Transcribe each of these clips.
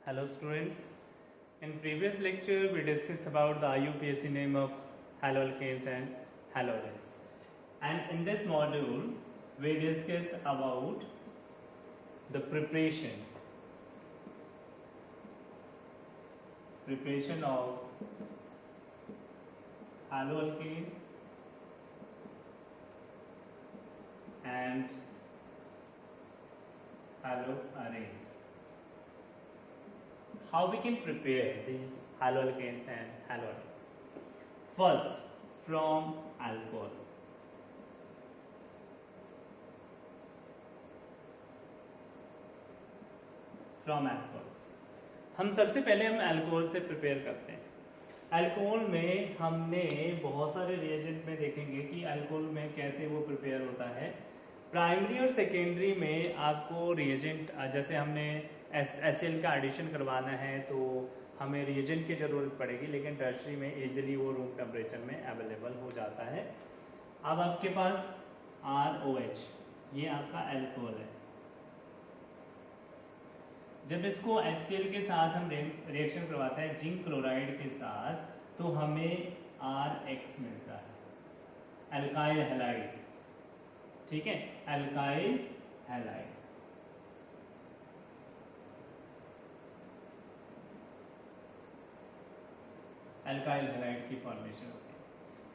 Hello students. In previous lecture we discussed about the IUPAC name of haloalkanes and halogens. And in this module we discuss about the preparation of haloalkane and haloarenes. How we can prepare these haloalkanes and haloarenes? First, from alcohol. From alcohols. हम सबसे पहले alcohol से prepare करते हैं. Alcohol में हमने बहुत सारे रिएजेंट में देखेंगे कि अल्कोहल में कैसे वो प्रिपेयर होता है. प्राइमरी और सेकेंडरी में आपको रिएजेंट, जैसे हमने HCl का एडिशन करवाना है तो हमें रिएजेंट की ज़रूरत पड़ेगी, लेकिन टर्शरी में इजीली वो रूम टेम्परेचर में अवेलेबल हो जाता है. अब आपके पास ROH, ये आपका अल्कोहल है. जब इसको HCl के साथ हम रिएक्शन करवाते हैं जिंक क्लोराइड के साथ तो हमें RX मिलता है, अल्काइल हैलाइड. ठीक है, अल्काइल हैलाइड. अल्काइल हैलाइड की फॉर्मेशन होती है.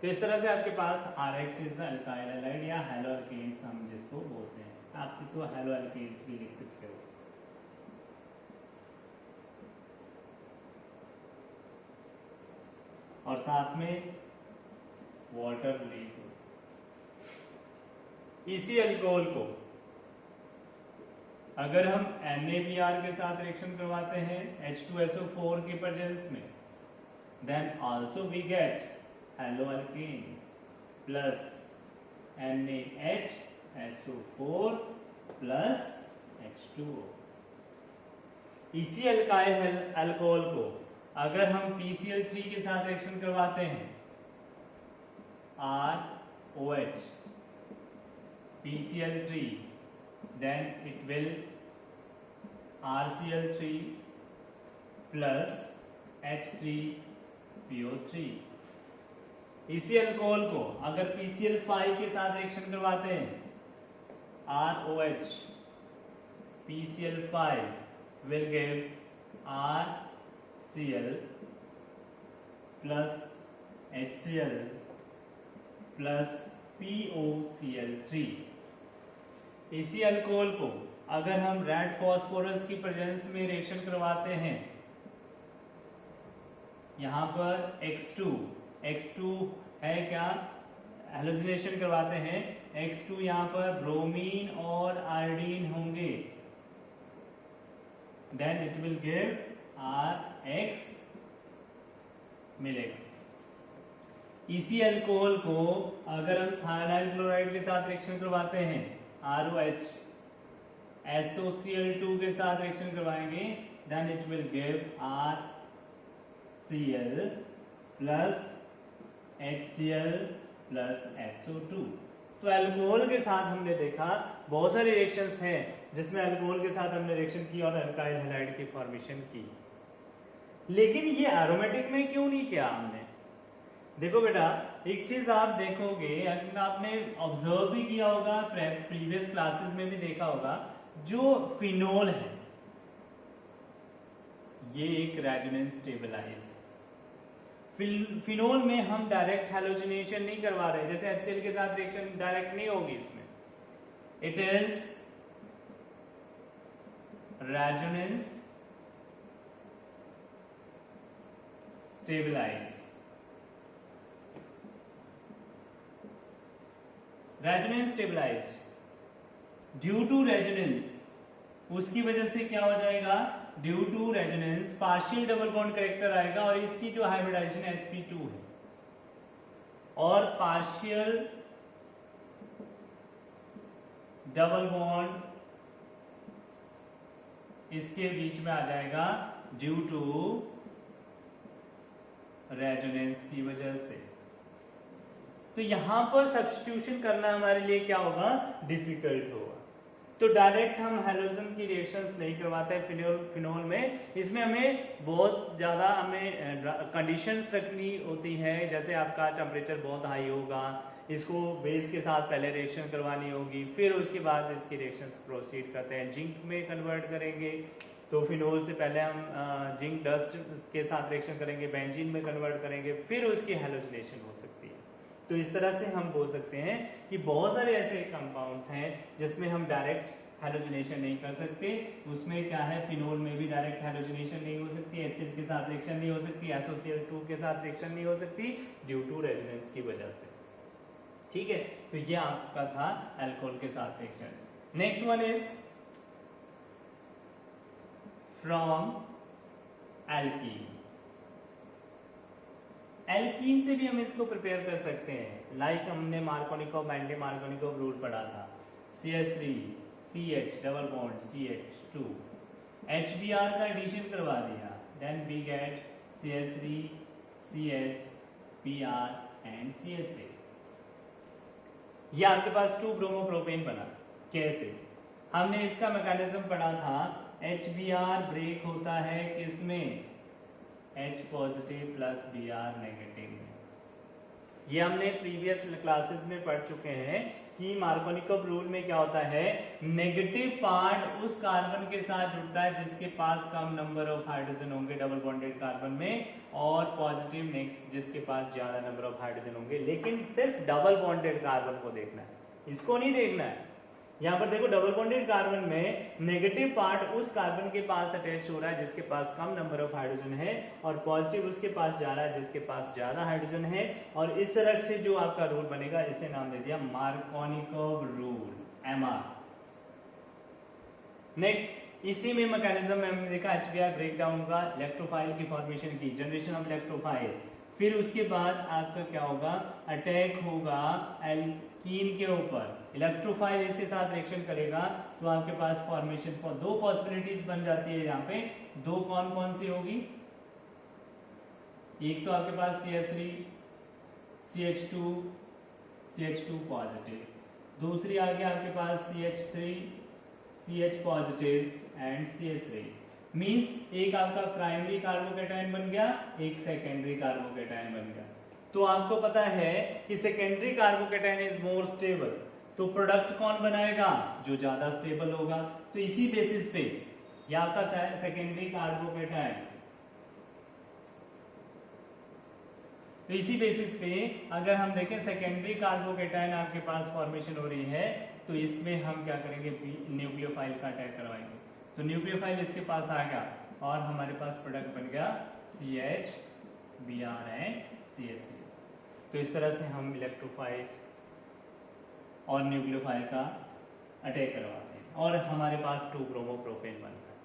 तो इस तरह से आपके पास RX is the alkyl halide या हैलोअल्केन्स हम जिसको बोलते हैं. आप इसको हैलोअल्केन्स भी लिख सकते हो. और साथ में वाटर रिलीज हो. इसी अल्कोहल को अगर हम NaBr के साथ रिएक्शन करवाते हैं H2SO4 के प्रेजेंस में, then also we get haloalkane plus NaHSO4 plus H2O. इसी अल्काइल अल्कोहल को अगर हम PCl3 के साथ रिएक्शन करवाते हैं ROH PCl3, then it will RCl3 plus H3PO3. इसी अल्कोहल को अगर PCl5 के साथ रिएक्शन करवाते हैं ROH PCl5 will give RCl plus HCl plus POCl3. इसी अल्कोहल को अगर हम रेड फास्फोरस की प्रेजेंस में रिएक्शन करवाते हैं, यहां पर X2 है क्या, हेलोजिनेशन करवाते हैं X2, यहां पर ब्रोमीन और आयोडीन होंगे, then it will give RX मिलेगा. इसी अल्कोहल को अगर हम थायनाइल क्लोराइड के साथ रिएक्शन करवाते हैं ROH SOCl2 के साथ रिएक्शन करवाएंगे, then it will give RCl plus HCl plus SO2. तो अल्कोहल के साथ हमने देखा बहुत सारे रिएक्शंस हैं जिसमें अल्कोहल के साथ हमने रिएक्शन की और अल्काइल हैलाइड की फॉर्मेशन की. लेकिन ये एरोमेटिक में क्यों नहीं किया हमने? देखो बेटा, एक चीज आप देखोगे, आपने ऑब्जर्व भी किया होगा, प्रीवियस क्लासेस में भी देखा होगा, जो फिनोल है ये एक रेजोनेंस स्टेबलाइज. फिनोल में हम डायरेक्ट हैलोजिनेशन नहीं करवा रहे, जैसे HCl के साथ रिएक्शन डायरेक्ट नहीं होगी इसमें. It is resonance stabilize. Resonance stabilized due to resonance, उसकी वजह से क्या हो जाएगा, due to resonance partial double bond character आएगा और इसकी जो हाइब्रिडाइजेशन sp2 है और पार्शियल डबल बॉन्ड इसके बीच में आ जाएगा ड्यू टू रेजोनेंस की वजह से. तो यहां पर सब्स्टिट्यूशन करना हमारे लिए क्या होगा, डिफिकल्ट होगा. तो डायरेक्ट हम हैलोजन की रिएक्शंस नहीं करवाते हैं फिनोल में। इसमें हमें बहुत ज़्यादा कंडीशंस रखनी होती है, जैसे आपका टेम्परेचर बहुत हाई होगा, इसको बेस के साथ पहले रिएक्शन करवानी होगी, फिर उसके बाद इसकी रिएक्शंस प्रोसीड करते हैं, जिंक में कन्वर्ट करेंगे। तो फिनोल से पहले हम जिंक डस्ट के साथ रिएक्शन करेंगे, बेंजीन में कन्वर्ट करेंगे, फिर उसकी हैलोजिनेशन हो सकती है। तो इस तरह से हम बोल सकते हैं कि बहुत सारे ऐसे कंपाउंड्स हैं जिसमें हम डायरेक्ट हैलोजिनेशन नहीं कर सकते। उसमें क्या है, फिनोल में भी डायरेक्ट हैलोजिनेशन नहीं हो सकती, एसिड के साथ रिएक्शन नहीं हो सकती, SOCl2 के साथ रिएक्शन नहीं हो सकती ड्यू टू रेजोनेंस की वजह से। ठीक है, तो ये आपका था अल्कोहल के साथ reaction. Next one is from alkene. Alkene से भी हम इसको प्रिपेयर कर सकते हैं, लाइक हमने मार्कोनिकोव एंटी मार्कोनिकोव रूल पढ़ा था। CH3 CH double bond CH2 HBr का एडिशन करवा दिया, then we get CH3 CH Br and CH3। ये आपके पास 2 ब्रोमोप्रोपेन बना। कैसे? हमने इसका मैकेनिज्म पढ़ा था, HBr ब्रेक होता है किसमें, H positive plus Br negative में। ये हमने प्रीवियस क्लासेस में पढ़ चुके हैं कि मार्कोनिकोव रूल में क्या होता है, नेगेटिव पार्ट उस कार्बन के साथ जुड़ता है जिसके पास कम नंबर ऑफ हाइड्रोजन होंगे डबल बॉन्डेड कार्बन में, और पॉजिटिव नेक्स्ट जिसके पास ज्यादा नंबर ऑफ हाइड्रोजन होंगे। लेकिन सिर्फ डबल बॉन्डेड कार्बन को देखना है, इसको नहीं देखना है। यहाँ पर देखो, डबल बॉन्डेड कार्बन में नेगेटिव पार्ट उस कार्बन के पास अटैच हो रहा है जिसके पास कम नंबर ऑफ हाइड्रोजन है, और पॉजिटिव उसके पास जा रहा है जिसके पास ज्यादा हाइड्रोजन है। और इस तरह से जो आपका रूल बनेगा, इसे नाम दे दिया मार्कोनिकोव रूल, MR। नेक्स्ट, इसी में मैकेनिज्म में हमने देखा HBr ब्रेकडाउन का, इलेक्ट्रोफाइल की फॉर्मेशन की, जनरेशन ऑफ इलेक्ट्रोफाइल। फिर उसके बाद आपका क्या होगा, अटैक होगा एल्कीन के ऊपर, इलेक्ट्रोफाइल इसके साथ रिएक्शन करेगा, तो आपके पास फॉर्मेशन पर 2 पॉसिबिलिटीज बन जाती है। यहाँ पे 2 कौन कौन सी होगी, एक तो आपके पास CH3 CH2 पॉजिटिव, दूसरी आ गया आपके पास CH3 CH positive and CH3। Means एक आपका प्राइमरी कार्बोकेटायन बन गया, एक सेकेंडरी कार्बोकेटायन बन गया। तो आपको पता है कि secondary carbocation is more stable, तो प्रोडक्ट कौन बनाएगा, जो ज्यादा स्टेबल होगा। तो इसी बेसिस पे यह आपका सेकेंडरी कार्बोकेटायन, तो इसी बेसिस पे अगर हम देखें सेकेंडरी कार्बोकेटायन आपके पास फॉर्मेशन हो रही है, तो इसमें हम क्या करेंगे, न्यूक्लियोफाइल का अटैक करवाएंगे। तो न्यूक्लियोफाइल इसके पास आ गया और हमारे पास प्रोडक्ट बन गया CH Br एंड CH3। तो इस तरह से हम इलेक्ट्रोफाइल और न्यूक्लियोफाइल का अटैक करवाते हैं और हमारे पास 2 ब्रोमोप्रोपेन बनता है।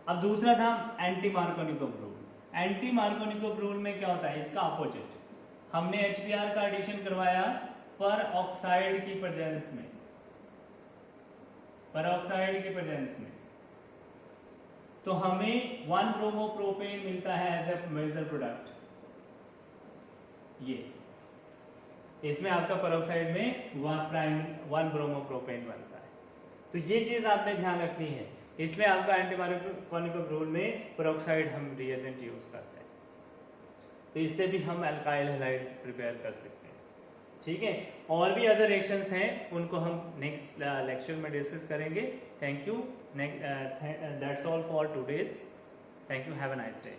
अब दूसरा था anti Markovnikov rule. Anti Markovnikov rule में क्या होता है, इसका अपोजिट। हमने HBr का एडिशन करवाया पर ऑक्साइड की प्रेजेंस में, पर ऑक्साइड की प्रेजेंस में, तो हमें 1 ब्रोमोप्रोपेन मिलता है एज ए मेजर प्रोडक्ट। ये इसमें आपका पेरोक्साइड में 1 ब्रोमोप्रोपेन बनता है। तो ये चीज आपने ध्यान रखनी है। इसमें आपका एंटी मार्कोनिकोव रूल में पेरोक्साइड हम रिएजेंट यूज करते हैं, तो इससे भी हम अल्काइल हैलाइड प्रिपेयर कर सकते हैं। ठीक है, और भी अदर रिएक्शंस हैं, उनको हम नेक्स्ट लेक्चर में डिस्कस करेंगे। Thank you, that's all for today's. Thank you, have a nice day.